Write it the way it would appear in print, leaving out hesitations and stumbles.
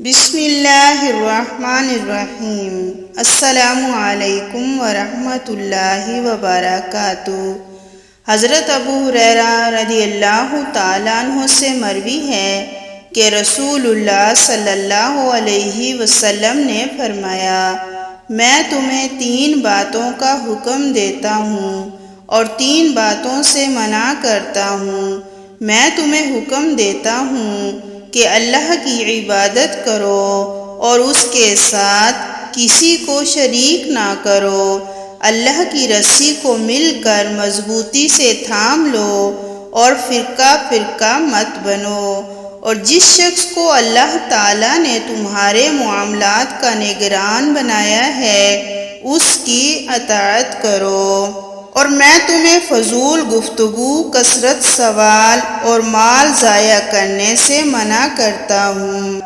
بسم اللہ الرحمن الرحیم۔ السلام علیکم ورحمۃ اللہ وبرکاتہ۔ حضرت ابو ہریرہ رضی اللہ تعالیٰ عنہ سے مروی ہے کہ رسول اللہ صلی اللہ علیہ وسلم نے فرمایا، میں تمہیں 3 باتوں کا حکم دیتا ہوں اور 3 باتوں سے منع کرتا ہوں۔ میں تمہیں حکم دیتا ہوں کہ اللہ کی عبادت کرو اور اس کے ساتھ کسی کو شریک نہ کرو۔ اللہ کی رسی کو مل کر مضبوطی سے تھام لو اور فرقہ فرقہ مت بنو، اور جس شخص کو اللہ تعالیٰ نے تمہارے معاملات کا نگران بنایا ہے اس کی اطاعت کرو۔ اور میں تمہیں فضول گفتگو، کثرت سوال اور مال ضائع کرنے سے منع کرتا ہوں۔